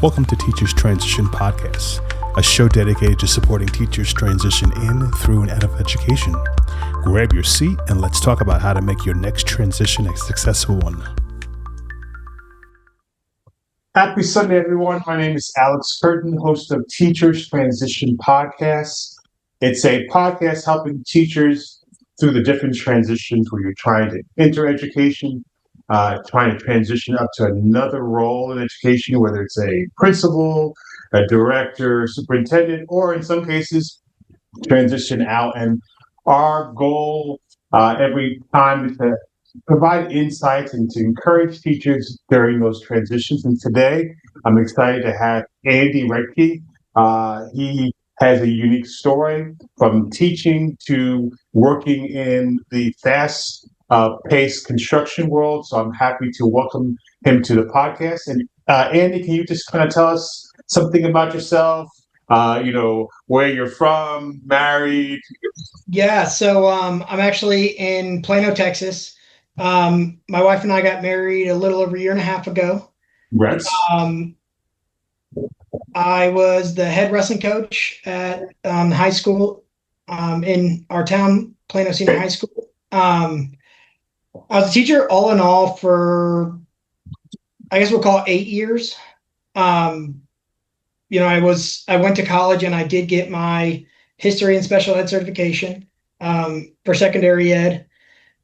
Welcome to Teachers Transition Podcast, a show dedicated to supporting teachers transition in, through, and out of education. Grab your seat and let's talk about how to make your next transition a successful one. Happy Sunday, everyone. My name is Alex Kirton, host of Teachers Transition Podcast. It's a podcast helping teachers through the different transitions where you're trying to enter education, trying to transition up to another role in education, whether it's a principal, a director, superintendent, or in some cases, transition out. And our goal every time is to provide insights and to encourage teachers during those transitions. And today, I'm excited to have Andy Rettke. He has a unique story from teaching to working in the fast-paced construction world. So I'm happy to welcome him to the podcast. And Andy, can you just kind of tell us something about yourself? Where you're from, married? Yeah, so I'm actually in Plano, Texas. My wife and I got married a little over a year and a half ago. Right. I was the head wrestling coach at high school in our town, Plano Senior High School. I was a teacher all in all for, I guess we'll call it 8 years. I went to college and I did get my history and special ed certification for secondary ed.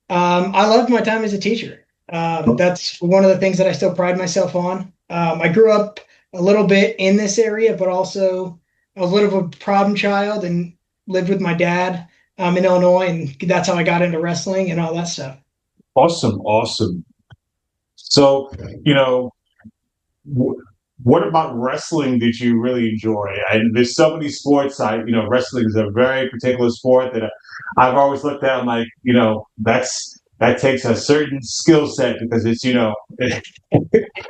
I loved my time as a teacher. That's one of the things that I still pride myself on. I grew up a little bit in this area, but also I was a little of a problem child and lived with my dad in Illinois, and that's how I got into wrestling and all that stuff. Awesome. So, what about wrestling did you really enjoy? And there's so many sports. Wrestling is a very particular sport that I've always looked at. I'm like, that takes a certain skill set because it's,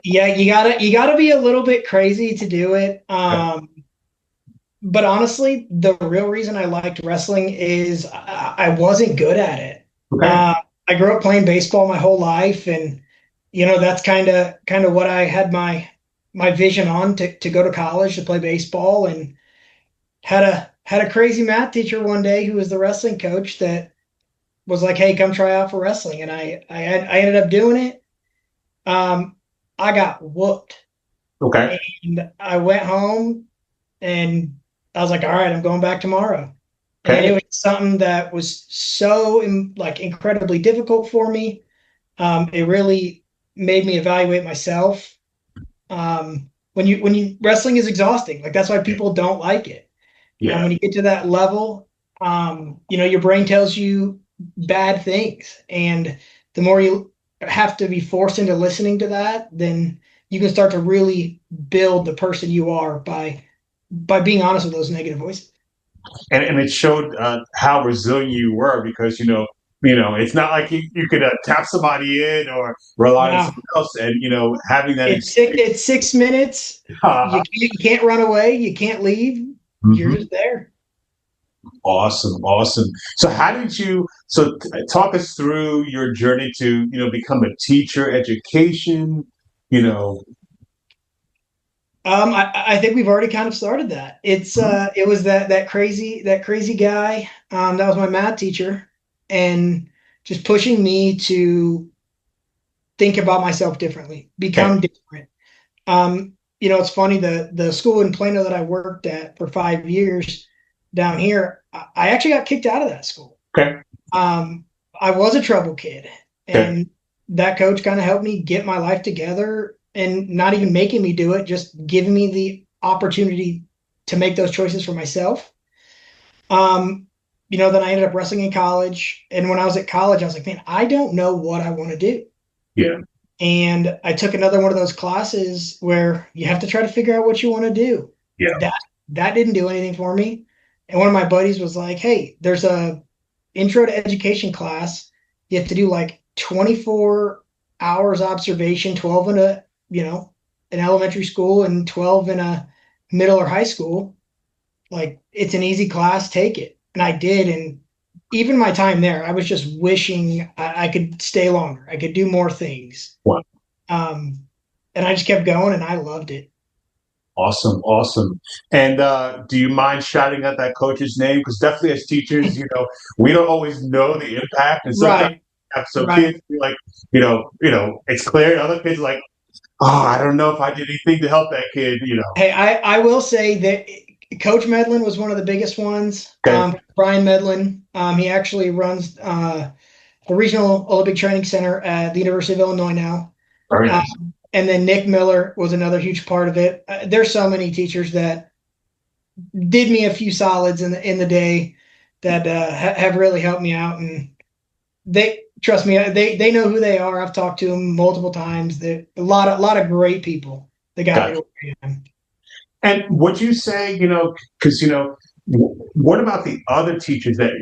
Yeah, you gotta be a little bit crazy to do it. But honestly, the real reason I liked wrestling is I wasn't good at it. Okay. I grew up playing baseball my whole life, and that's kind of what I had my vision on to go to college to play baseball, and had a crazy math teacher one day who was the wrestling coach that was like, "Hey, come try out for wrestling," and I ended up doing it. I got whooped. Okay. And I went home and I was like, all right, I'm going back tomorrow. Okay. And it was something that was so incredibly difficult for me. It really made me evaluate myself. When you wrestling is exhausting. Like, that's why people don't like it. Yeah. When you get to that level, your brain tells you bad things, and the more you have to be forced into listening to that, then you can start to really build the person you are by being honest with those negative voices. And it showed how resilient you were because, it's not like you could tap somebody in or rely on someone else. And, having that. It's 6 minutes. You can't run away. You can't leave. Mm-hmm. You're just there. Awesome. So talk us through your journey to, become a teacher, education, I think we've already kind of started that. It's it was that crazy guy that was my math teacher, and just pushing me to think about myself differently, become different. It's funny, the school in Plano that I worked at for 5 years down here, I actually got kicked out of that school. Okay. I was a trouble kid, and that coach kind of helped me get my life together. And not even making me do it, just giving me the opportunity to make those choices for myself. Then I ended up wrestling in college. And when I was at college, I was like, man, I don't know what I want to do. Yeah. And I took another one of those classes where you have to try to figure out what you want to do. Yeah. That didn't do anything for me. And one of my buddies was like, hey, there's a intro to education class. You have to do like 24 hours observation, 12 in an elementary school and 12 in a middle or high school. Like, it's an easy class, take it. And I did. And even my time there, I was just wishing I could stay longer. I could do more things. Wow. And I just kept going, and I loved it. Awesome, awesome. And do you mind shouting out that coach's name? Because definitely as teachers, we don't always know the impact, and sometimes Right, some right. kids be like, it's clear. Other kids are like, oh, I don't know if I did anything to help that kid. Hey, I will say that Coach Medlin was one of the biggest ones. Okay. Brian Medlin, he actually runs the Regional Olympic Training Center at the University of Illinois now. Very nice. And then Nick Miller was another huge part of it. There's so many teachers that did me a few solids in the day that have really helped me out, and they trust me. They know who they are. I've talked to them multiple times. They're a lot of great people that got me to where I am. And would you say, because what about the other teachers that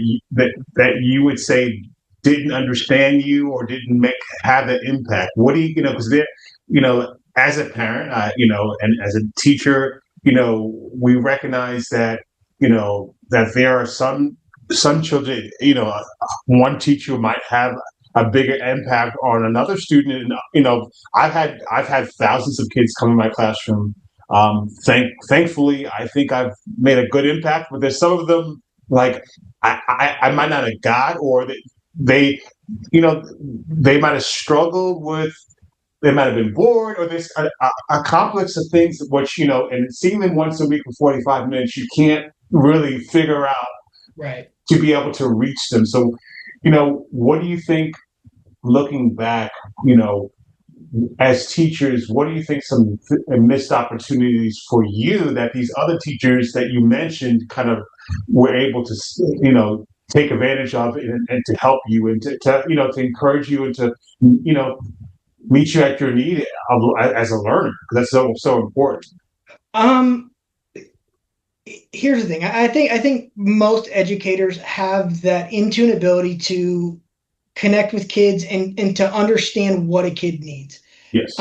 you would say didn't understand you or didn't have that impact? What do because they're, as a parent, and as a teacher, we recognize that, that there are some children, one teacher might have a bigger impact on another student. And, I've had thousands of kids come in my classroom. Thankfully, I think I've made a good impact, but there's some of them like I might not have got, or they they might have struggled with, they might have been bored, or there's a complex of things which, and seeing them once a week for 45 minutes, you can't really figure out Right. to be able to reach them. So, what do you think, looking back, as teachers, what do you think some missed opportunities for you that these other teachers that you mentioned kind of were able to, take advantage of and to help you and to encourage you and to, meet you at your need as a learner? Because that's so important. Here's the thing. I think most educators have that in tune ability to connect with kids and to understand what a kid needs. Yes.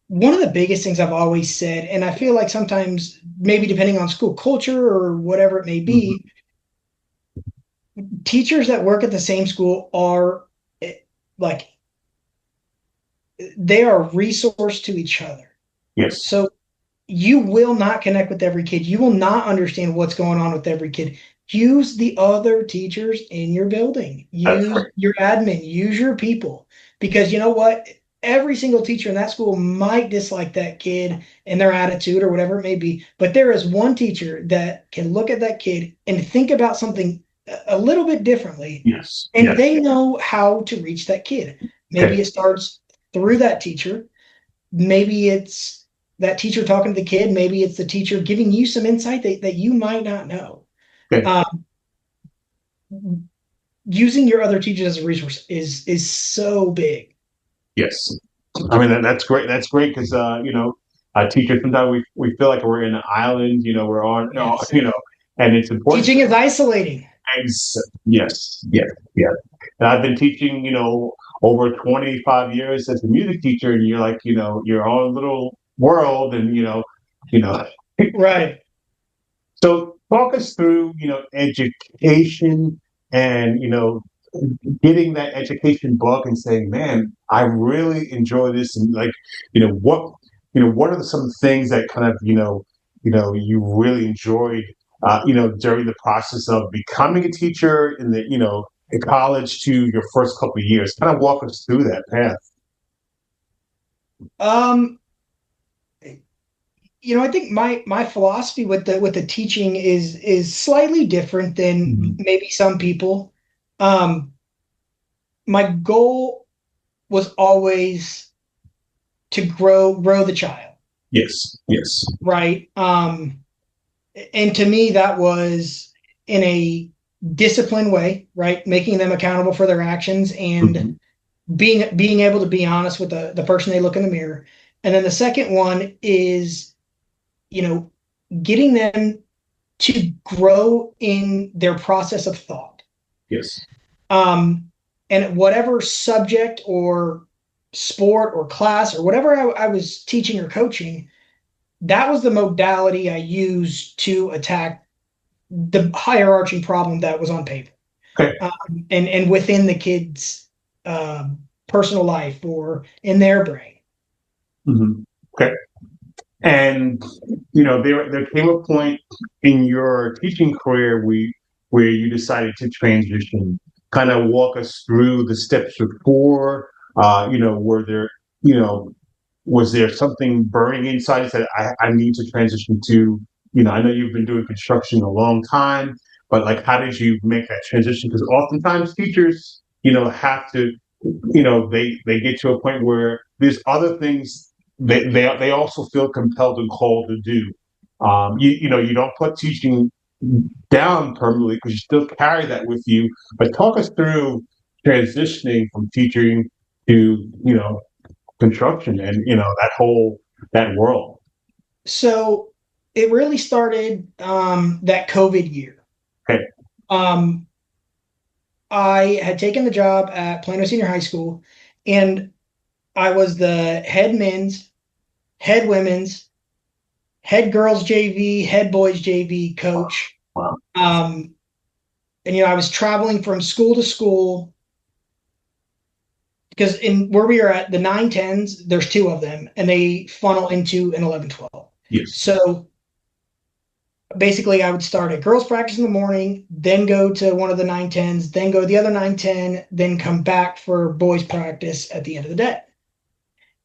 One of the biggest things I've always said, and I feel like sometimes maybe depending on school culture or whatever it may be, teachers that work at the same school are like, they are a resource to each other. Yes. So you will not connect with every kid. You will not understand what's going on with every kid. Use the other teachers in your building. Use your admin. Use your people. Because you know what? Every single teacher in that school might dislike that kid and their attitude or whatever it may be. But there is one teacher that can look at that kid and think about something a little bit differently. Yes. And yes. they know how to reach that kid. Maybe it starts through that teacher. Maybe it's that teacher talking to the kid. Maybe it's the teacher giving you some insight that you might not know. Using your other teachers as a resource is so big. Yes. I mean, that's great. That's great because, teachers, sometimes we feel like we're in an island, we're on, and it's important. Teaching is isolating. Yes. And I've been teaching, over 25 years as a music teacher, and you're like, your own little world, and, Right. So talk us through, education and, getting that education bug and saying, man, I really enjoy this. And like, what are some things that kind of, you really enjoyed, during the process of becoming a teacher in the, in college to your first couple of years? Kind of walk us through that path. I think my philosophy with the teaching is slightly different than maybe some people. My goal was always to grow the child. Yes. Right. And to me, that was in a disciplined way, right? Making them accountable for their actions and being able to be honest with the person they look in the mirror. And then the second one is, getting them to grow in their process of thought. Yes. And whatever subject or sport or class or whatever I was teaching or coaching, that was the modality I used to attack the hierarchy problem that was on paper. Okay. And within the kid's personal life or in their brain. Okay. And there came a point in your teaching career where you decided to transition. Kind of walk us through the steps before. Were there you know was there something burning inside that I need to transition to? I know you've been doing construction a long time, but like, how did you make that transition? Because oftentimes teachers, have to, they get to a point where there's other things they also feel compelled and called to do. You don't put teaching down permanently because you still carry that with you. But talk us through transitioning from teaching to, construction and that world. So it really started that COVID year. Okay. I had taken the job at Plano Senior High School, and I was the head men's, head women's, head girls JV, head boys JV coach. Wow. And I was traveling from school to school, because in where we are at, the 9-10s, there's two of them, and they funnel into an 11-12. Yes. So basically, I would start at girls practice in the morning, then go to one of the 9-10s, then go to the other 9-10, then come back for boys practice at the end of the day.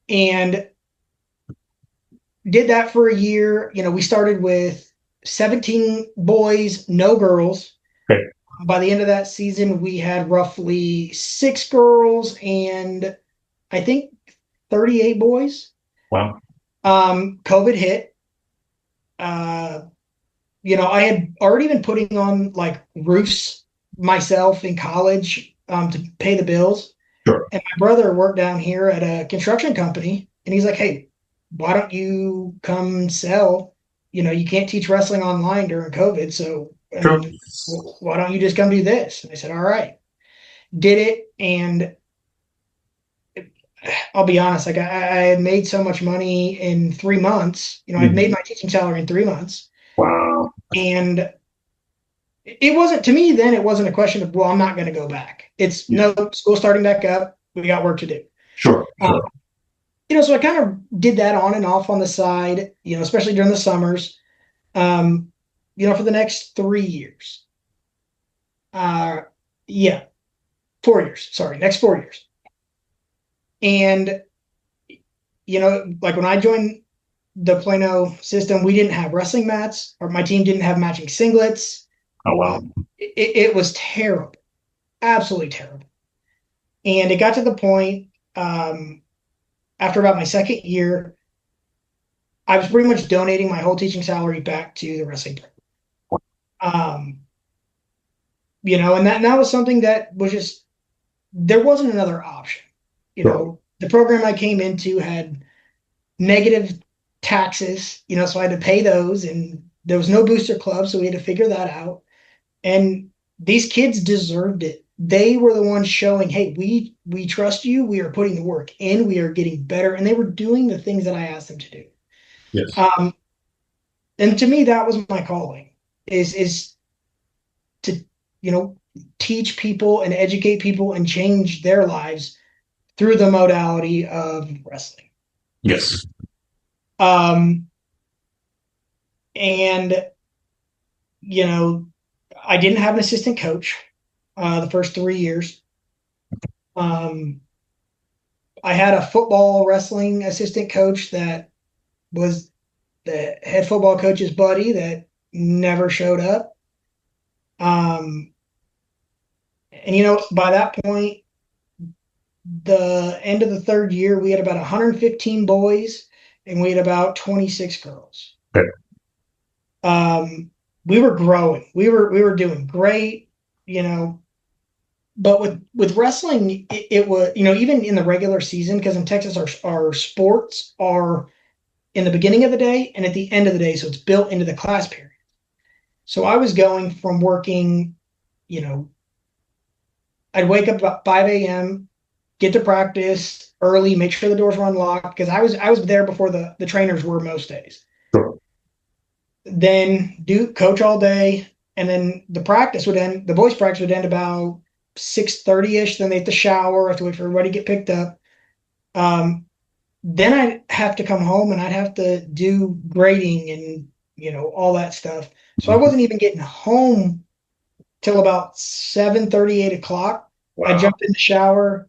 And did that for a year. We started with 17 boys, no girls. Okay. By the end of that season, we had roughly 6 girls and I think 38 boys. Wow. COVID hit. I had already been putting on like roofs myself in college to pay the bills. Sure. And my brother worked down here at a construction company, and he's like, "Hey, why don't you come sell? You can't teach wrestling online during COVID, so Sure. Why don't you just come do this?" And I said, "All right." Did it, and I'll be honest, like I had made so much money in 3 months. I'd made my teaching salary in 3 months. Wow. And it wasn't, to me then, it wasn't a question of, well, I'm not going to go back. It's no, school starting back up. We got work to do. Sure. So I kind of did that on and off on the side, especially during the summers, for the next 3 years. 4 years, sorry, next 4 years. And, like when I joined the Plano system, we didn't have wrestling mats, or my team didn't have matching singlets. Oh, wow. It was terrible, absolutely terrible. And it got to the point, after about my second year, I was pretty much donating my whole teaching salary back to the wrestling program. And that was something that was just, there wasn't another option. The program I came into had negative taxes, so I had to pay those, and there was no booster club, so we had to figure that out. And these kids deserved it. They were the ones showing, hey, we trust you. We are putting the work in. We are getting better. And they were doing the things that I asked them to do. Yes. And to me, that was my calling, is to, teach people and educate people and change their lives through the modality of wrestling. Yes. And, I didn't have an assistant coach the first 3 years. I had a football wrestling assistant coach that was the head football coach's buddy that never showed up. And, by that point, the end of the third year, we had about 115 boys and we had about 26 girls. Okay. We were growing. We were doing great, but with wrestling, it was, even in the regular season, because in Texas, our sports are in the beginning of the day and at the end of the day. So it's built into the class period. So I was going from working, I'd wake up about 5 a.m., get to practice early, make sure the doors were unlocked, because I was there before the trainers were most days. Sure. Then coach all day, and then the boys' practice would end about 6:30-ish. Then they have to shower, have to wait for everybody to get picked up. then I'd have to come home and I'd have to do grading and, all that stuff. So I wasn't even getting home till about 7:30, 8 o'clock. Wow. I jumped in the shower,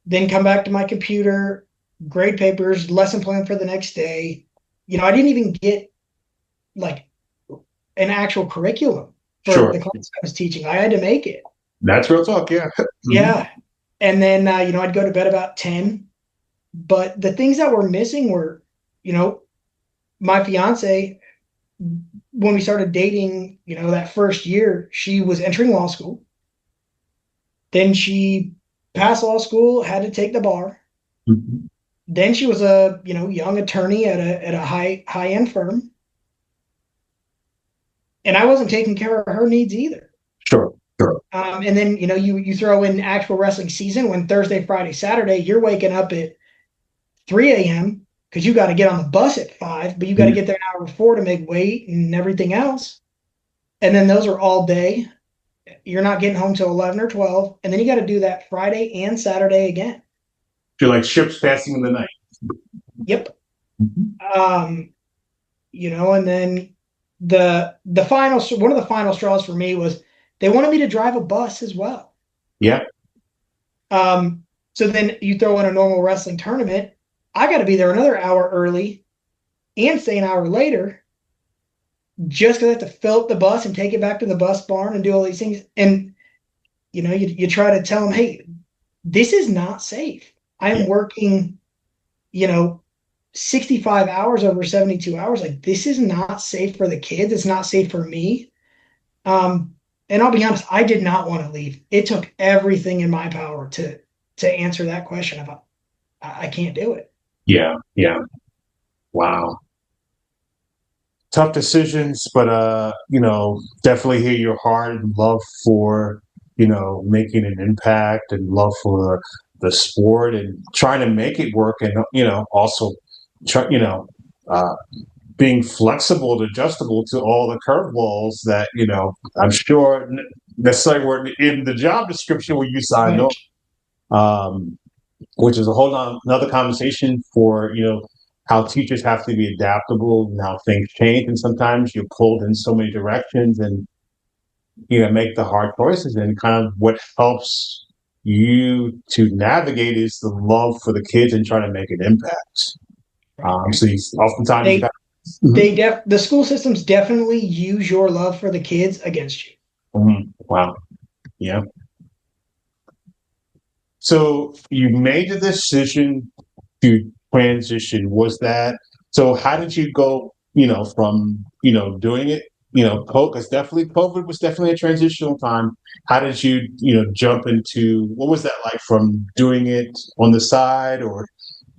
then come back to my computer, grade papers, lesson plan for the next day. I didn't even get like an actual curriculum for the class I was teaching. I had to make it. That's real talk, yeah. Yeah. And then, I'd go to bed about 10. But the things that were missing were, my fiance, when we started dating, that first year, she was entering law school. Then she passed law school, had to take the bar. Mm-hmm. Then she was a, young attorney at a high-end firm. And I wasn't taking care of her needs either. Sure. And then, you throw in actual wrestling season when Thursday, Friday, Saturday, you're waking up at 3 a.m. because you got to get on the bus at 5, but you got to get there an hour before to make weight and everything else. And then those are all day. You're not getting home till 11 or 12. And then you got to do that Friday and Saturday again. You're like ships passing in the night. Yep. Mm-hmm. And then the final, one of the final straws for me was they wanted me to drive a bus as well. Yeah. So then you throw in a normal wrestling tournament. I got to be there another hour early and stay an hour later just because I have to fill up the bus and take it back to the bus barn and do all these things. And, you try to tell them, hey, this is not safe. I'm working, 65 hours over 72 hours. Like, this is not safe for the kids. It's not safe for me. And I'll be honest, I did not want to leave. It took everything in my power to answer that question about I can't do it. Yeah. Wow. Tough decisions, but definitely hear your heart and love for, making an impact and love for the sport and trying to make it work and, also being flexible and adjustable to all the curveballs that, I'm sure necessarily were in the job description when you signed on, which is a whole another conversation for, how teachers have to be adaptable and how things change. And sometimes you're pulled in so many directions and, make the hard choices. And kind of what helps you to navigate is the love for the kids and trying to make an impact. So oftentimes the school systems definitely use your love for the kids against you. Mm-hmm. Wow. Yeah. So you made the decision to transition. Was that so? How did you go? From doing it. Because definitely COVID was definitely a transitional time. How did you jump into what was that like from doing it on the side or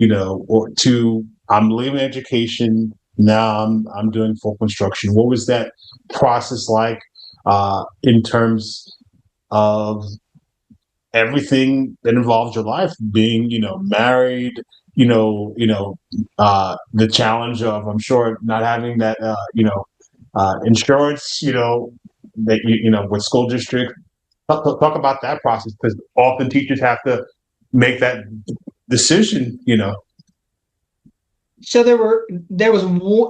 to I'm leaving education now I'm doing full construction. What was that process like in terms of everything that involves your life, being, married, the challenge of, I'm sure, not having that, insurance, that, with school district. Talk about that process because often teachers have to make that decision, So there was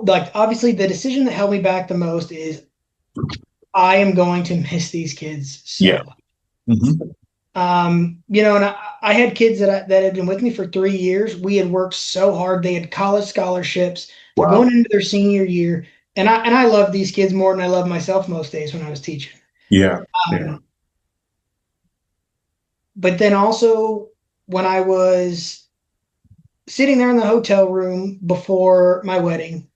like, obviously the decision that held me back the most is I am going to miss these kids. So much. Mm-hmm. And I had kids that had been with me for 3 years. We had worked so hard. They had college scholarships. Wow. They're going into their senior year. And I love these kids more than I love myself most days when I was teaching. Yeah. But then also when I was sitting there in the hotel room before my wedding,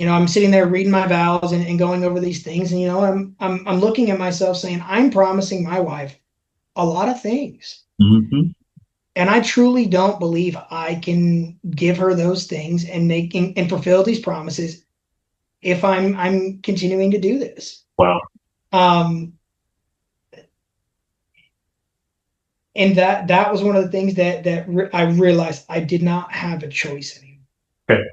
I'm sitting there reading my vows and going over these things. And, I'm looking at myself saying, I'm promising my wife a lot of things. Mm-hmm. And I truly don't believe I can give her those things and fulfill these promises if I'm continuing to do this. Wow. And that was one of the things that I realized I did not have a choice anymore. Okay.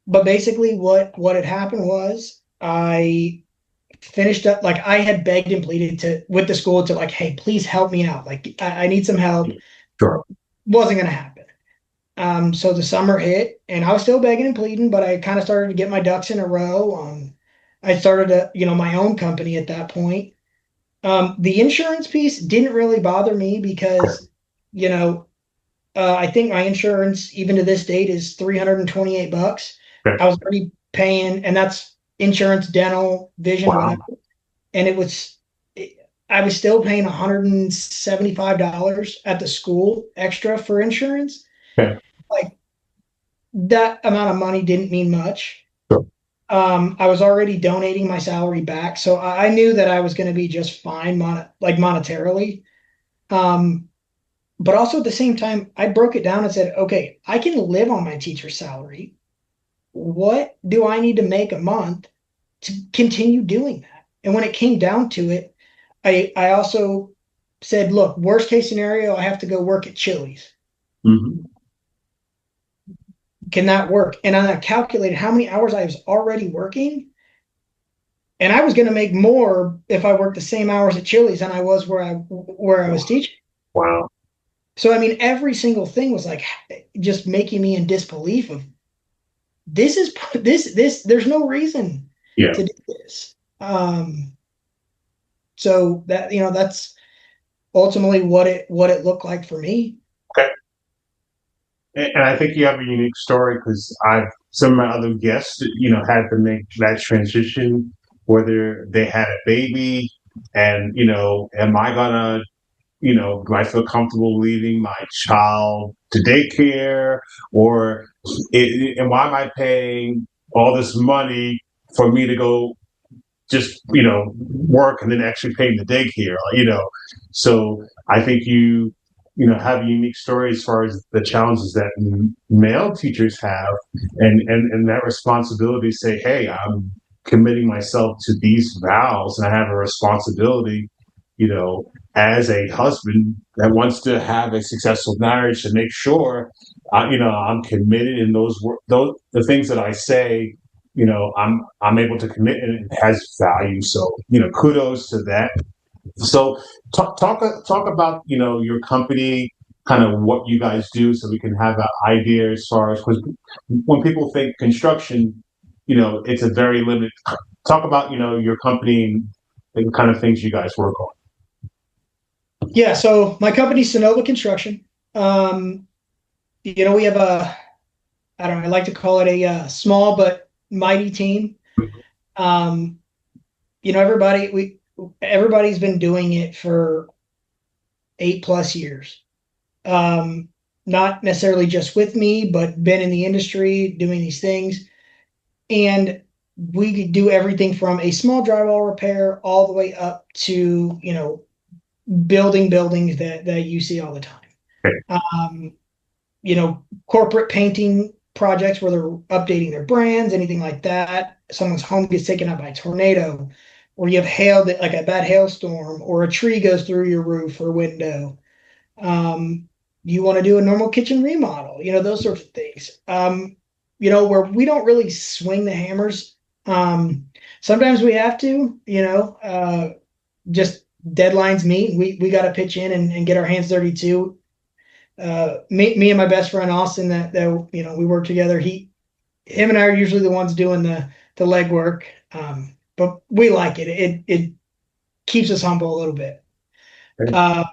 But basically what had happened was I finished up, like I had begged and pleaded with the school to like, hey, please help me out. Like I need some help. Sure. wasn't going to happen. So the summer hit, and I was still begging and pleading, but I kind of started to get my ducks in a row. I started my own company at that point. The insurance piece didn't really bother me because, you know, I think my insurance, even to this date, is $328. Okay. I was already paying, and that's insurance, dental, vision, Wow. whatever. And I was still paying $175 at the school extra for insurance. Okay. Like that amount of money didn't mean much. Sure. I was already donating my salary back, so I knew that I was going to be just fine, monetarily. But also at the same time, I broke it down and said, okay, I can live on my teacher's salary. What do I need to make a month to continue doing that? And when it came down to it, I also said, look, worst case scenario, I have to go work at Chili's. Mm-hmm. Can that work? And I calculated how many hours I was already working. And I was going to make more if I worked the same hours at Chili's than I was where I was teaching. Wow. So, I mean, every single thing was like just making me in disbelief of this, there's no reason Yeah. to do this. So that's ultimately what it looked like for me. Okay. And I think you have a unique story because some of my other guests, had to make that transition, whether they had a baby and, am I gonna, do I feel comfortable leaving my child to daycare and why am I paying all this money for me to go just, work and then actually paying the daycare, So I think have a unique story as far as the challenges that male teachers have and that responsibility to say, hey, I'm committing myself to these vows and I have a responsibility, as a husband that wants to have a successful marriage to make sure, I'm committed in the things that I say, I'm able to commit and it has value. So, kudos to that. So talk about, your company, kind of what you guys do so we can have an idea as far as, because when people think construction, it's a very limited, talk about, your company and the kind of things you guys work on. Yeah. So my company's Sonova Construction. We have I don't know, I like to call it a small but mighty team. Everybody's been doing it for 8+ years. Not necessarily just with me, but been in the industry doing these things. And we do everything from a small drywall repair all the way up to, building buildings that you see all the time. Corporate painting projects where they're updating their brands, anything like that. Someone's home gets taken out by a tornado, or you have hail, like a bad hailstorm, or a tree goes through your roof or window. You want to do a normal kitchen remodel, those sorts of things. Where we don't really swing the hammers. Sometimes we have to, just deadlines meet. We got to pitch in and get our hands dirty too. Me and my best friend Austin, that we work together. Him and I are usually the ones doing the legwork, but we like it. It keeps us humble a little bit. But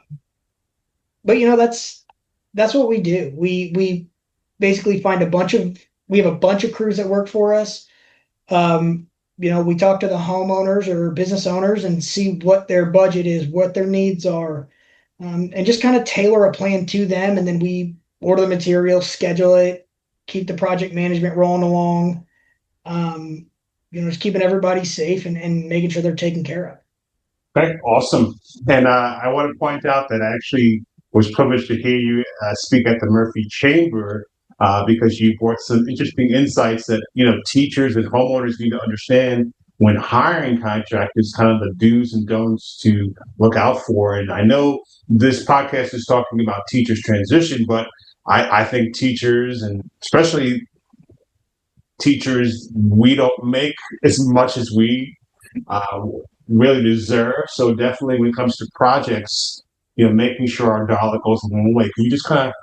that's what we do. We basically we have a bunch of crews that work for us. We talk to the homeowners or business owners and see what their budget is, what their needs are. And just kind of tailor a plan to them. And then we order the material, schedule it, keep the project management rolling along. Just keeping everybody safe and making sure they're taken care of. Okay, awesome. And I want to point out that I actually was privileged to hear you speak at the Murphy Chamber because you brought some interesting insights that, teachers and homeowners need to understand when hiring contractors, kind of the do's and don'ts to look out for. And I know this podcast is talking about teachers transition, but I think teachers, and especially teachers, we don't make as much as we really deserve. So definitely when it comes to projects, making sure our dollar goes a long way. Can you just kind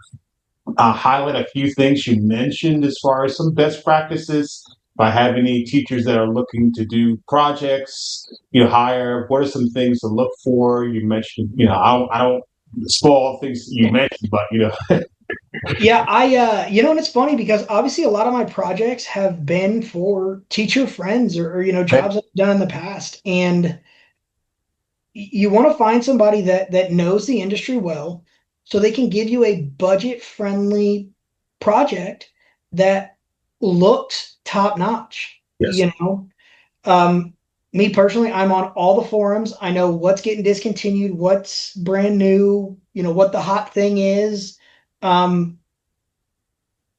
of highlight a few things you mentioned as far as some best practices by having any teachers that are looking to do projects, hire? What are some things to look for? You mentioned, I don't spoil all things you mentioned, but Yeah, and it's funny because obviously a lot of my projects have been for teacher friends or jobs I've done in the past. And you want to find somebody that knows the industry well so they can give you a budget friendly project that looks top notch. yes. Um, Me personally, I'm on all the forums. I know what's getting discontinued, what's brand new, what the hot thing is. Um,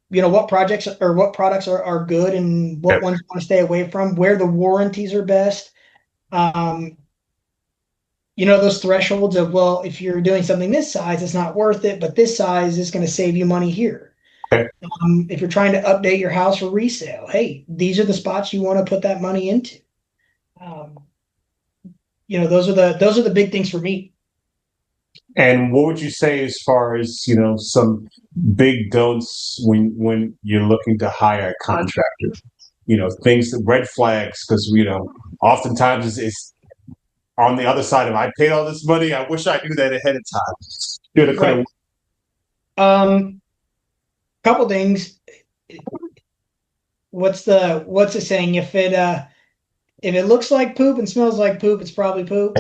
what projects or what products are good and what ones you want to stay away from, where the warranties are best. Um, those thresholds of, well, if you're doing something this size, it's not worth it, but this size is going to save you money here. Okay. If you're trying to update your house for resale, hey, these are the spots you want to put that money into. Those are the big things for me. And what would you say as far as, some big don'ts when you're looking to hire a contractor? Things, red flags, because, oftentimes it's on the other side of, I paid all this money, I wish I knew that ahead of time. Right. Couple things. What's the saying? If it looks like poop and smells like poop, it's probably poop.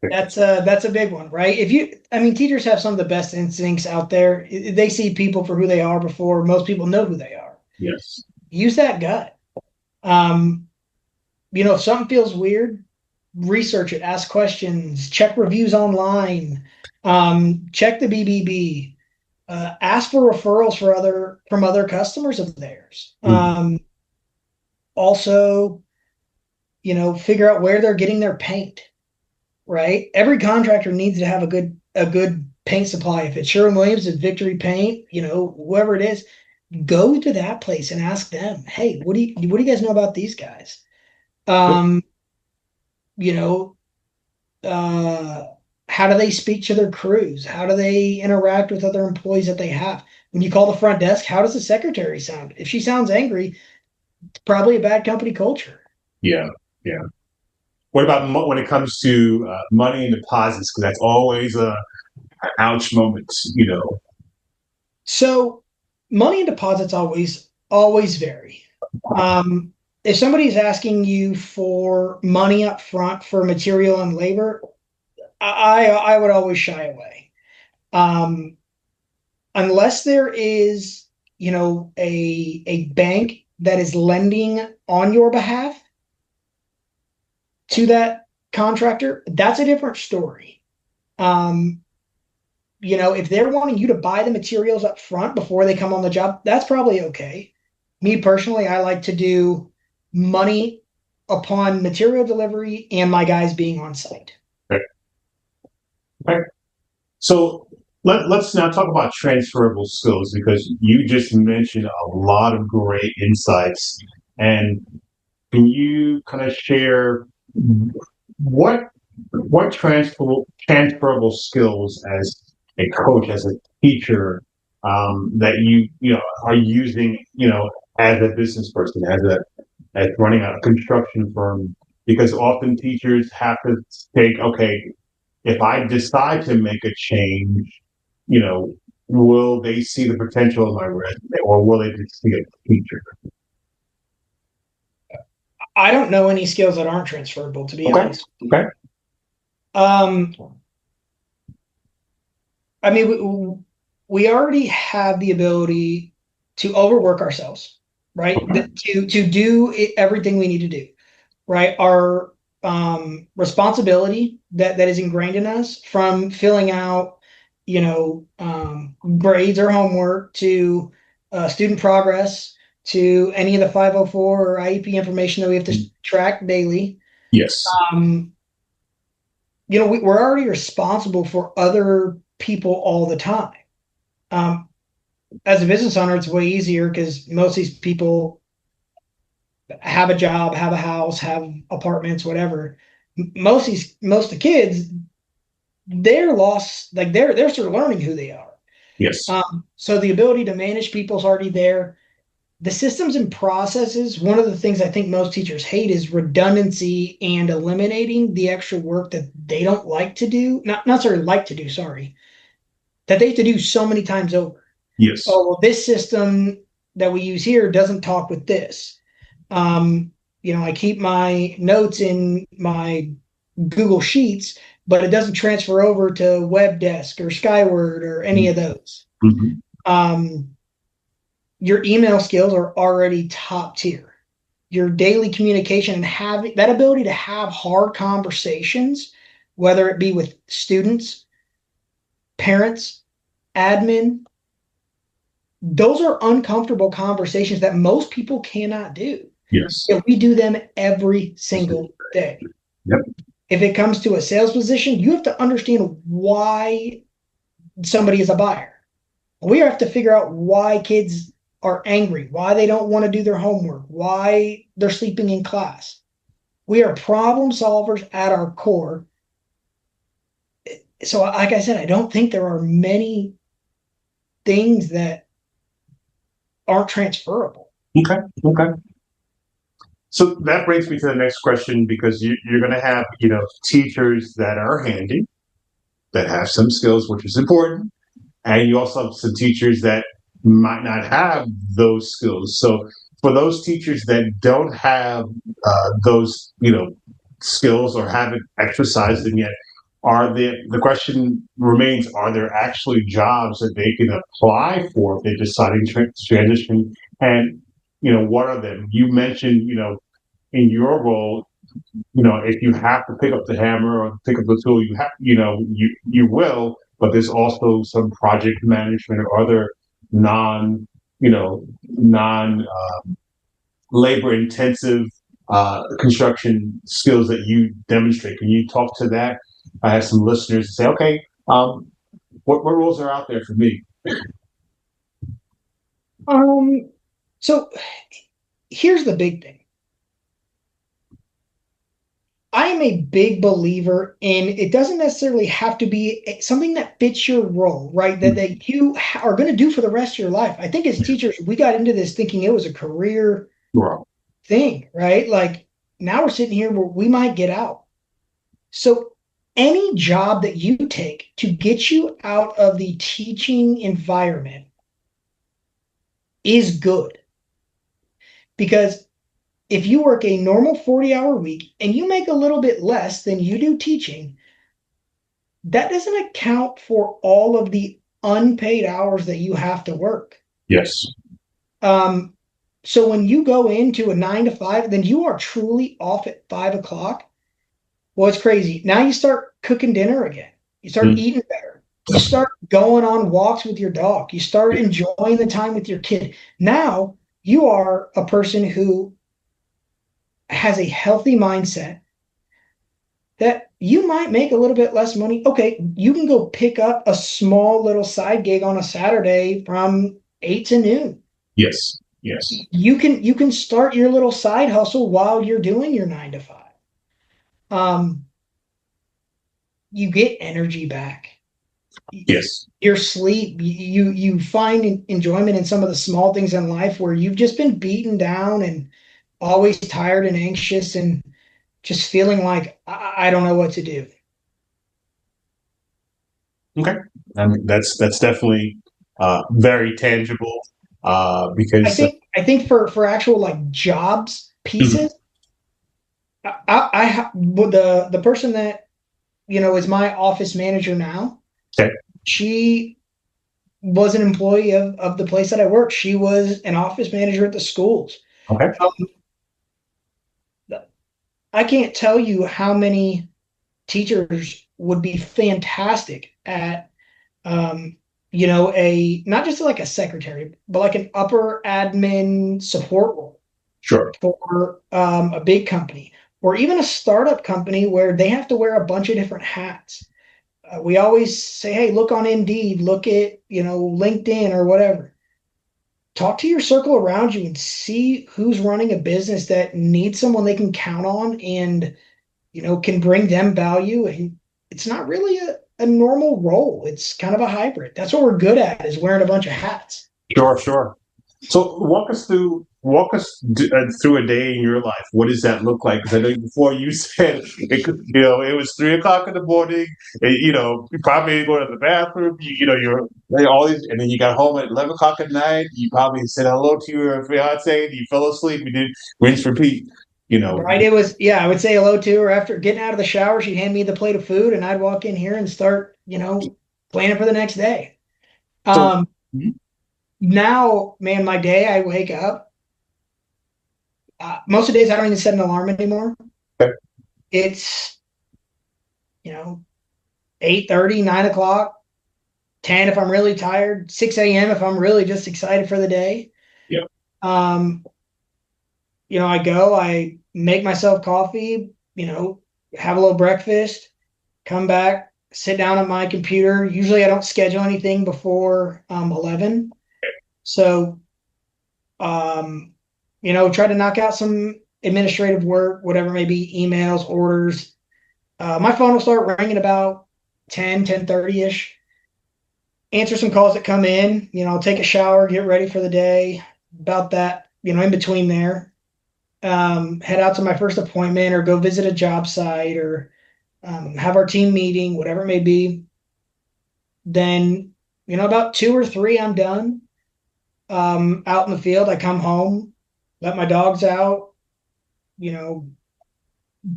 That's a big one, right? Teachers have some of the best instincts out there. They see people for who they are before most people know who they are. Yes. Use that gut. If something feels weird, research it, ask questions, check reviews online, check the BBB, ask for referrals from other customers of theirs. Also, figure out where they're getting their paint, right? Every contractor needs to have a good paint supply. If it's Sherwin-Williams, it's Victory Paint, whoever it is, go to that place and ask them, hey, what do you guys know about these guys? How do they speak to their crews? How do they interact with other employees that they have? When you call the front desk, how does the secretary sound? If she sounds angry, it's probably a bad company culture. Yeah. What about when it comes to money and deposits? Because that's always an ouch moment, So money and deposits always vary. If somebody's asking you for money up front for material and labor, I would always shy away. Unless there is, a bank that is lending on your behalf to that contractor, that's a different story. If they're wanting you to buy the materials up front before they come on the job, that's probably okay. Me personally, I like to do money upon material delivery and my guys being on site. Okay. So let's now talk about transferable skills, because you just mentioned a lot of great insights. And can you kind of share what transferable skills as a coach, as a teacher, that you are using, as a business person, as running a construction firm? Because often teachers have to think, okay, if I decide to make a change, will they see the potential of my resume, or will they just see a teacher? I don't know any skills that aren't transferable, to be honest. Okay. We already have the ability to overwork ourselves, right? To do everything we need to do, right? Our responsibility that is ingrained in us, from filling out, grades or homework, to student progress, to any of the 504 or IEP information that we have to track daily. Yes. We're already responsible for other people all the time. As a business owner, it's way easier because most of these people have a job, have a house, have apartments, whatever. Most of the kids, they're lost, like they're sort of learning who they are. Yes. So the ability to manage people is already there. The systems and processes, one of the things I think most teachers hate is redundancy and eliminating the extra work that they don't like to do. Not sorry, like to do, sorry. That they have to do so many times over. Yes. Oh, well, this system that we use here doesn't talk with this. I keep my notes in my Google Sheets, but it doesn't transfer over to Webdesk or Skyward or any of those. Mm-hmm. Your email skills are already top tier. Your daily communication and having that ability to have hard conversations, whether it be with students, parents, admin, those are uncomfortable conversations that most people cannot do. Yes. Yet we do them every single day. Yep. If it comes to a sales position, you have to understand why somebody is a buyer. We have to figure out why kids are angry, why they don't want to do their homework, why they're sleeping in class. We are problem solvers at our core. So, like I said, I don't think there are many things that aren't transferable. Okay. So that brings me to the next question, because you're going to have, teachers that are handy, that have some skills, which is important. And you also have some teachers that might not have those skills. So for those teachers that don't have those, skills or haven't exercised them yet, the question remains, are there actually jobs that they can apply for if they're deciding to transition? And, what are them? You mentioned, in your role, if you have to pick up the hammer or pick up the tool, you will, but there's also some project management or other non labor intensive construction skills that you demonstrate. Can you talk to that? I have some listeners say, okay, what roles are out there for me? So here's the big thing. I am a big believer in it doesn't necessarily have to be something that fits your role, right? That you are going to do for the rest of your life. I think as teachers, we got into this thinking it was a career thing, right? Like now we're sitting here where we might get out. So any job that you take to get you out of the teaching environment is good. Because if you work a normal 40-hour week and you make a little bit less than you do teaching, that doesn't account for all of the unpaid hours that you have to work. Yes. So when you go into a 9 to 5, then you are truly off at 5 o'clock. Well, it's crazy. Now you start cooking dinner again. You start eating better. You start going on walks with your dog. You start enjoying the time with your kid. Now you are a person who has a healthy mindset that you might make a little bit less money. Okay, you can go pick up a small little side gig on a Saturday from 8 to noon. Yes. You can start your little side hustle while you're doing your 9 to 5. You get energy back. Yes. Your sleep, you find enjoyment in some of the small things in life where you've just been beaten down and always tired and anxious and just feeling like I don't know what to do. Okay. I mean, that's definitely very tangible because I think for actual like jobs pieces, the person that is my office manager now. Okay. She was an employee of the place that I work. She was an office manager at the schools. Okay. I can't tell you how many teachers would be fantastic at, not just like a secretary, but like an upper admin support role. Sure. For a big company or even a startup company where they have to wear a bunch of different hats. We always say, hey, look on Indeed, look at, LinkedIn or whatever. Talk to your circle around you and see who's running a business that needs someone they can count on and, can bring them value. And it's not really a normal role. It's kind of a hybrid. That's what we're good at, is wearing a bunch of hats. Sure. So through a day in your life. What does that look like? Because I know before you said it was 3 o'clock in the morning. And, you probably go to the bathroom. You're all these, and then you got home at 11 o'clock at night. You probably said hello to your fiance. And you fell asleep. You did rinse, repeat. Right. It was, yeah, I would say hello to her after getting out of the shower. She'd hand me the plate of food and I'd walk in here and start, planning for the next day. So, Now, man, my day, I wake up. Most of the days, I don't even set an alarm anymore. okay. It's, 8:30, 9 o'clock, 10 if I'm really tired, 6 a.m. if I'm really just excited for the day. Yeah. I make myself coffee, have a little breakfast, come back, sit down at my computer. Usually I don't schedule anything before 11. So, try to knock out some administrative work, whatever it may be, emails, orders. My phone will start ringing about 10:30-ish. Answer some calls that come in, take a shower, get ready for the day. About that, in between there. Head out to my first appointment or go visit a job site or have our team meeting, whatever it may be. Then, about 2 or 3, I'm done. Out in the field, I come home, let my dogs out,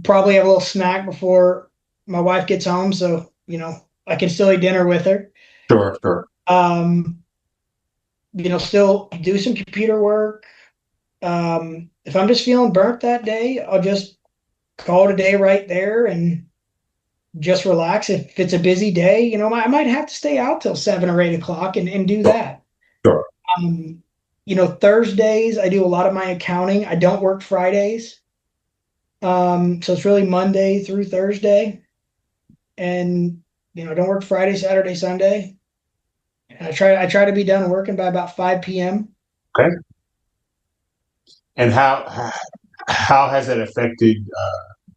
probably have a little snack before my wife gets home. So, I can still eat dinner with her. Sure. Still do some computer work. If I'm just feeling burnt that day, I'll just call it a day right there and just relax. If it's a busy day, I might have to stay out till 7 or 8 o'clock and do that. Sure. Thursdays, I do a lot of my accounting. I don't work Fridays. So it's really Monday through Thursday. And, I don't work Friday, Saturday, Sunday. And I try to be done working by about 5 p.m. Okay. And how has that affected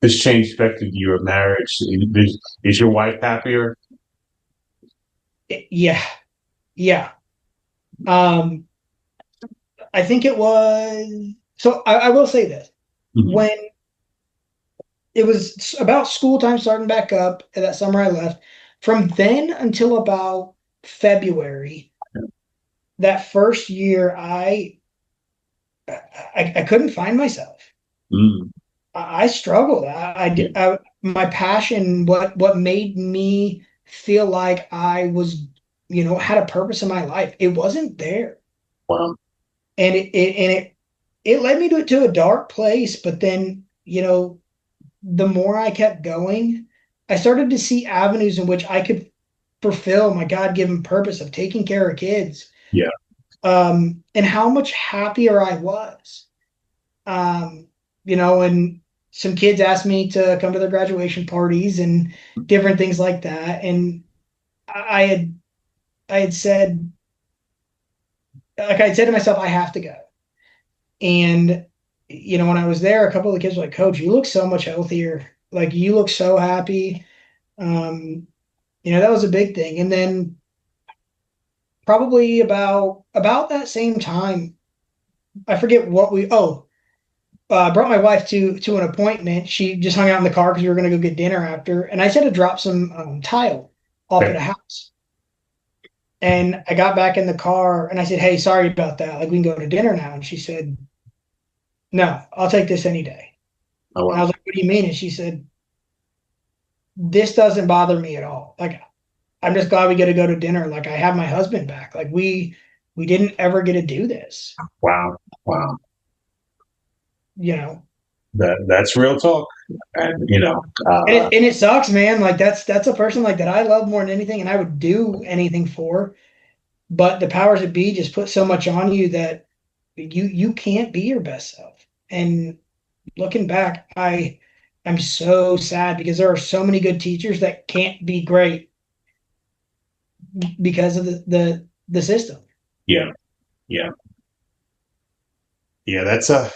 this change affected your marriage? Is your wife happier? Yeah. I think it was. So I will say this: when it was about school time starting back up that summer I left, from then until about February, that first year I couldn't find myself. I struggled. My passion, what made me feel like I was, had a purpose in my life, it wasn't there. Wow. And it led me to a dark place. But then, the more I kept going, I started to see avenues in which I could fulfill my God-given purpose of taking care of kids. Yeah. And how much happier I was. And some kids asked me to come to their graduation parties and different things like that. And I had said, to myself, I have to go. And, when I was there, a couple of the kids were like, Coach, you look so much healthier. Like, you look so happy. That was a big thing. And then probably about that same time, I forget what I brought my wife to an appointment. She just hung out in the car because we were going to go get dinner after. And I said to drop some tile off at a house. And I got back in the car and I said, hey, sorry about that. Like, we can go to dinner now. And she said, no, I'll take this any day. Oh, wow. And I was like, what do you mean? And she said, this doesn't bother me at all. Like, I'm just glad we get to go to dinner. Like, I have my husband back. Like, we didn't ever get to do this. Wow. That's real talk. And, and it sucks, man. Like, that's a person like that I love more than anything, and I would do anything for. But the powers that be just put so much on you that you can't be your best self. And looking back, I'm so sad because there are so many good teachers that can't be great because of the system. Yeah. That's a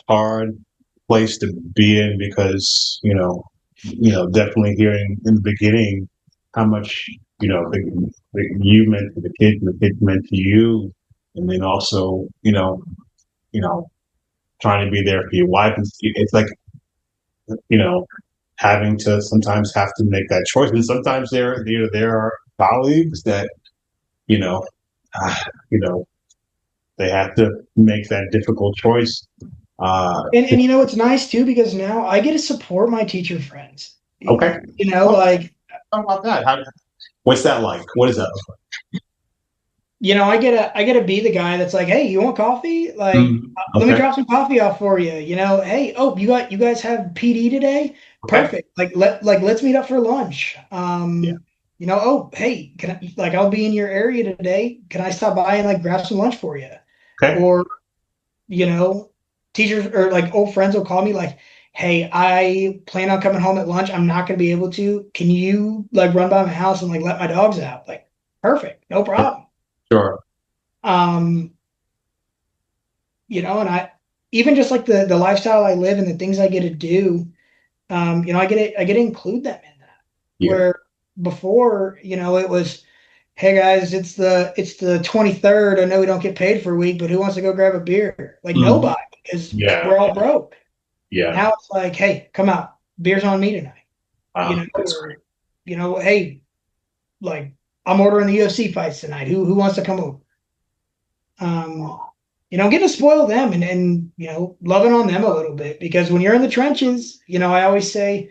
hard place to be in because, definitely hearing in the beginning, how much, you meant to the kids and the kids meant to you. And then also, trying to be there for your wife. It's like, having to sometimes have to make that choice. And sometimes there are colleagues that, you know, uh, you know, they have to make that difficult choice. And it's nice too, because now I get to support my teacher friends. Okay. Like, how about that? What's that like? What is that like? I get to be the guy that's like, hey, you want coffee? Like, let me drop some coffee off for you. Hey, you guys have PD today? Okay. Perfect. Let's meet up for lunch. Oh, hey, I'll be in your area today. Can I stop by and grab some lunch for you? Okay. Or, teachers or old friends will call me like, hey, I plan on coming home at lunch. I'm not going to be able to. Can you run by my house and let my dogs out? Like, perfect. No problem. Sure. And I even just the lifestyle I live and the things I get to do, I get to include them in that. Yeah. Where before, it was, hey guys, it's the 23rd. I know we don't get paid for a week, but who wants to go grab a beer? Nobody, because we're all broke. Yeah. Now it's like, hey, come out. Beer's on me tonight. That's great. Hey, I'm ordering the UFC fights tonight. Who wants to come over? Getting to spoil them and loving on them a little bit, because when you're in the trenches, I always say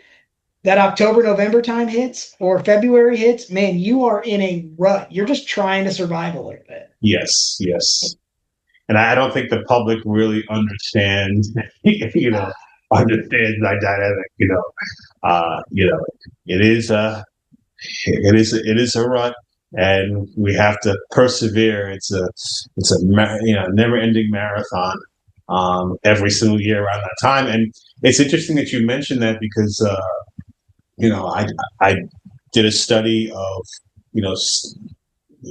that October, November time hits or February hits, man, you are in a rut. You're just trying to survive a little bit. Yes. And I don't think the public really understands, understands that dynamic, it is a rut, and we have to persevere. It's a never ending marathon, every single year around that time. And it's interesting that you mentioned that, because, I did a study of,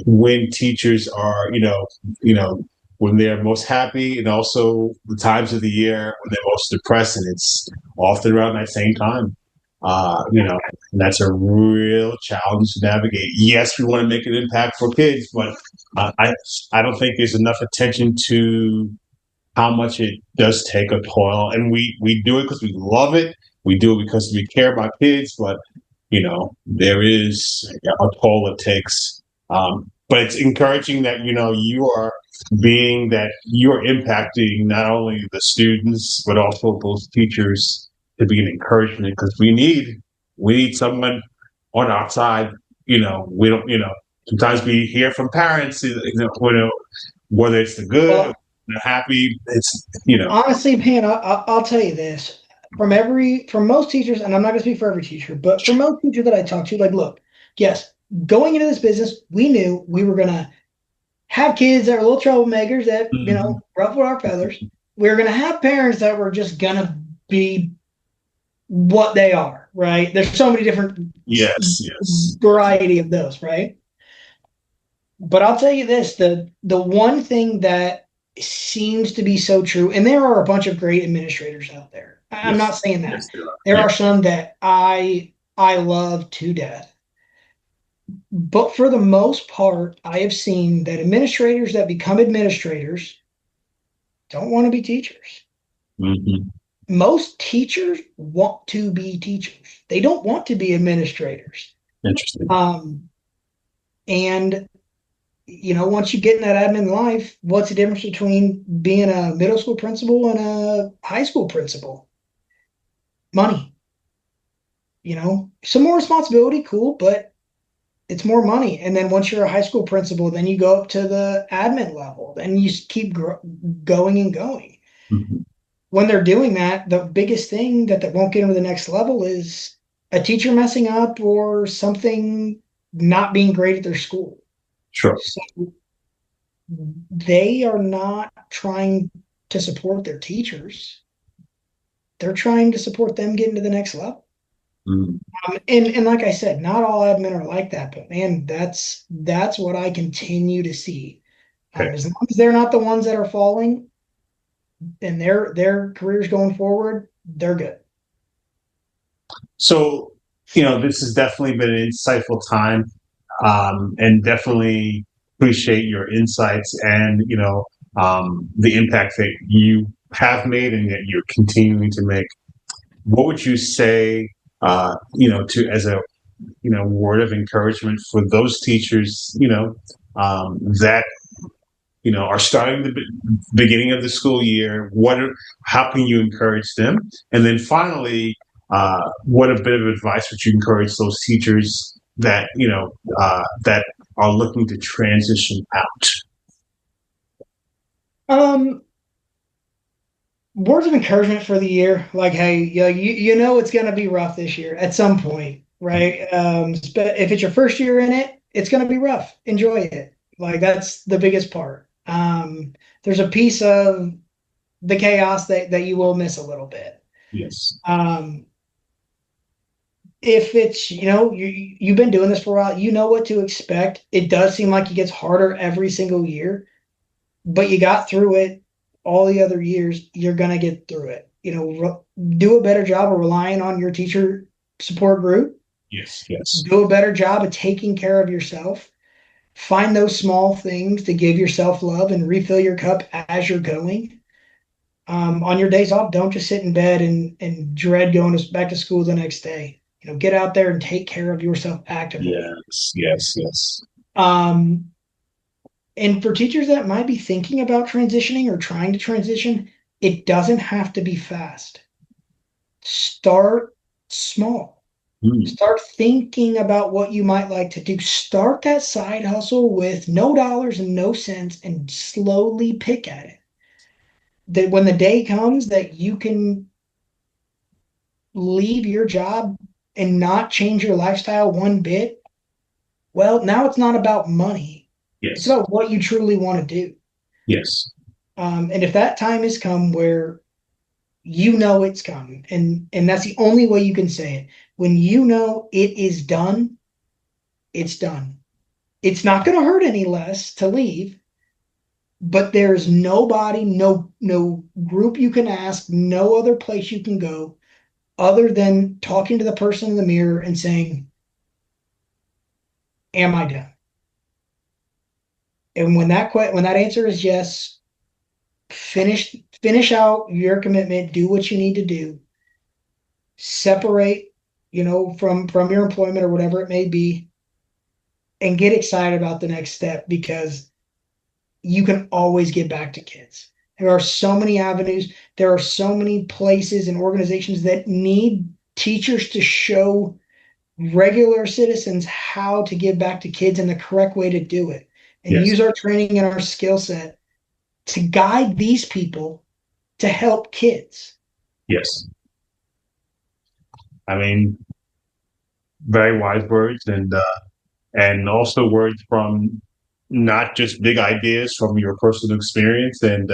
when teachers are, when they're most happy, and also the times of the year when they're most depressed, and it's often around that same time. And that's a real challenge to navigate. Yes, we want to make an impact for kids, but I don't think there's enough attention to how much it does take a toil. And we do it because we love it. We do it because we care about kids, but there is a toll it takes. But it's encouraging that you are being that you're impacting not only the students but also those teachers to be an encouragement, because we need someone on our side. We don't. Sometimes we hear from parents, whether it's the good, the happy. It's honestly, man, I'll tell you this. From most teachers, and I'm not going to speak for every teacher, but for most teachers that I talk to, look, yes, going into this business, we knew we were going to have kids that were little troublemakers that, ruffle our feathers. We were going to have parents that were just going to be what they are, right? There's so many different variety of those, right? But I'll tell you this, the one thing that seems to be so true, and there are a bunch of great administrators out there. I'm not saying that. There are some that I love to death. But for the most part, I have seen that administrators that become administrators don't want to be teachers. Mm-hmm. Most teachers want to be teachers. They don't want to be administrators. Interesting. And once you get in that admin life, what's the difference between being a middle school principal and a high school principal? Money. Some more responsibility, cool, but it's more money. And then once you're a high school principal, then you go up to the admin level. Then you keep going and going. Mm-hmm. When they're doing that, the biggest thing that won't get them to the next level is a teacher messing up or something not being great at their school. Sure. So they are not trying to support their teachers. They're trying to support them getting to the next level. Mm-hmm. And like I said, not all admin are like that, but man, that's what I continue to see. Okay. As long as they're not the ones that are falling and their careers going forward, they're good. So This has definitely been an insightful time, and definitely appreciate your insights and, the impact that you have made and that you're continuing to make. What would you say, to as a word of encouragement for those teachers, that are starting the beginning of the school year? How can you encourage them? And then finally, what a bit of advice would you encourage those teachers that that are looking to transition out? Words of encouragement for the year, like, hey, it's going to be rough this year at some point, right? But if it's your first year in it, it's going to be rough. Enjoy it. Like, that's the biggest part. There's a piece of the chaos that you will miss a little bit. Yes. If it's, you've been doing this for a while, you know what to expect. It does seem like it gets harder every single year, but you got through it all the other years. You're going to get through it. Do a better job of relying on your teacher support group. Yes. Do a better job of taking care of yourself. Find those small things to give yourself love and refill your cup as you're going. On your days off, don't just sit in bed and dread going back to school the next day. Get out there and take care of yourself actively. Yes. And for teachers that might be thinking about transitioning or trying to transition, it doesn't have to be fast. Start small. Start thinking about what you might like to do. Start that side hustle with no dollars and no cents and slowly pick at it. That when the day comes that you can leave your job and not change your lifestyle one bit, well, now it's not about money. Yes. It's about what you truly want to do. Yes. And if that time has come where it's come, and that's the only way you can say it. When it is done, it's done. It's not going to hurt any less to leave, but there's nobody, no group you can ask, no other place you can go other than talking to the person in the mirror and saying, am I done? And when that answer is yes, finish out your commitment, do what you need to do, separate, from your employment or whatever it may be, and get excited about the next step, because you can always get back to kids. There are so many avenues. There are so many places and organizations that need teachers to show regular citizens how to give back to kids and the correct way to do it, and use our training and our skill set to guide these people to help kids. Yes. I mean, very wise words, and also words from not just big ideas from your personal experience. And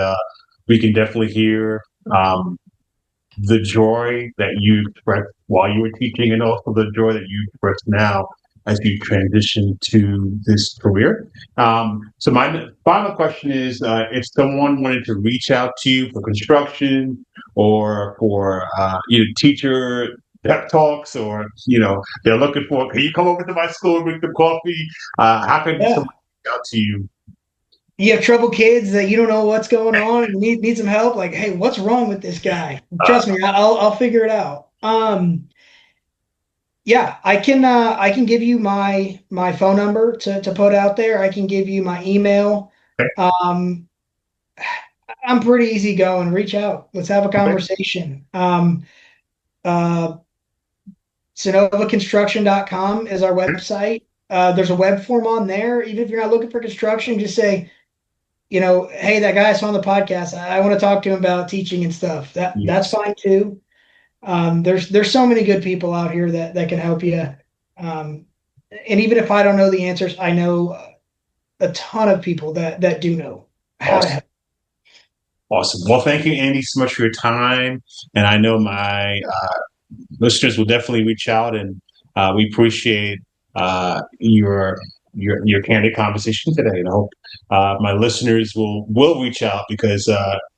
we can definitely hear the joy that you expressed while you were teaching, and also the joy that you express now as you transition to this career. So my final question is, if someone wanted to reach out to you for construction or for teacher pep talks, or they're looking for, can you come over to my school and drink the coffee? How can someone reach out to you? You have trouble kids that you don't know what's going on and need some help. Like, hey, what's wrong with this guy? Trust me, I'll figure it out. I can give you my phone number to put out there. I can give you my email. I'm pretty easygoing. Reach out. Let's have a conversation. SonovaConstruction.com is our website. There's a web form on there. Even if you're not looking for construction, just say, hey, that guy I saw on the podcast, I want to talk to him about teaching and stuff. That's fine too. There's so many good people out here that can help you. And even if I don't know the answers, I know a ton of people that do know how to help. Awesome. Well, thank you, Andy, so much for your time. And I know my listeners will definitely reach out, and we appreciate your candid conversation today. And I hope my listeners will reach out, because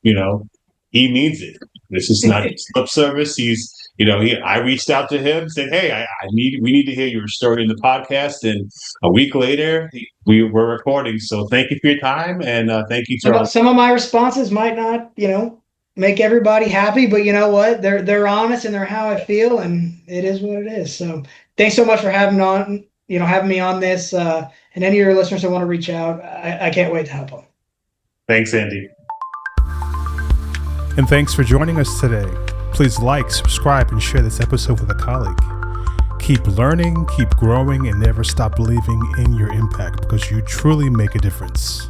he needs it. This is not lip service. He's I reached out to him, said, "Hey, we need to hear your story in the podcast." And a week later, we were recording. So thank you for your time, and thank you to Some of my responses might not, make everybody happy, but you know what? They're honest and they're how I feel, and it is what it is. So thanks so much for having me on this. And any of your listeners that want to reach out, I can't wait to help them. Thanks, Andy. And thanks for joining us today. Please like, subscribe, and share this episode with a colleague. Keep learning, keep growing, and never stop believing in your impact, because you truly make a difference.